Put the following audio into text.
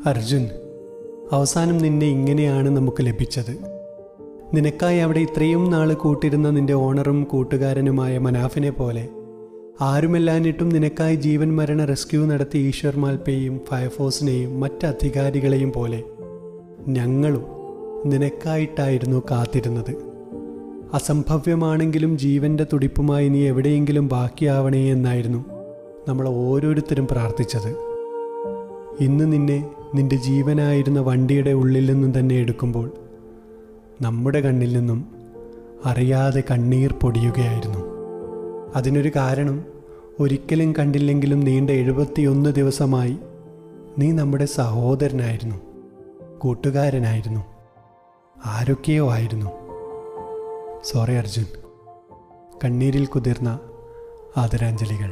അർജുൻ, അവസാനം നിന്നെ ഇങ്ങനെയാണ് നമുക്ക് ലഭിച്ചത്. നിനക്കായി അവിടെ ഇത്രയും നാൾ കൂട്ടിരുന്ന നിന്റെ ഓണറും കൂട്ടുകാരനുമായ മനാഫിനെ പോലെ, ആരുമല്ലാഞ്ഞിട്ടും നിനക്കായി ജീവൻ മരണ റെസ്ക്യൂ നടത്തിയ ഈശ്വർ മാൽപ്പയെയും ഫയർഫോഴ്സിനെയും മറ്റ് അധികാരികളെയും പോലെ ഞങ്ങളും നിനക്കായിട്ടായിരുന്നു കാത്തിരുന്നത്. അസംഭവ്യമാണെങ്കിലും ജീവൻ്റെ തുടിപ്പുമായി നീ എവിടെയെങ്കിലും ബാക്കിയാവണേ എന്നായിരുന്നു നമ്മൾ ഓരോരുത്തരും പ്രാർത്ഥിച്ചത്. ഇന്ന് നിന്നെ നിന്റെ ജീവനായിരുന്ന വണ്ടിയുടെ ഉള്ളിൽ നിന്നും തന്നെ എടുക്കുമ്പോൾ നമ്മുടെ കണ്ണിൽ നിന്നും അറിയാതെ കണ്ണീർ പൊടിയുകയായിരുന്നു. അതിനൊരു കാരണം, ഒരിക്കലും കണ്ടില്ലെങ്കിലും നീണ്ട 71 ദിവസമായി നീ നമ്മുടെ സഹോദരനായിരുന്നു, കൂട്ടുകാരനായിരുന്നു, ആരൊക്കെയോ ആയിരുന്നു. സോറി അർജുൻ. കണ്ണീരിൽ കുതിർന്ന ആദരാഞ്ജലികൾ.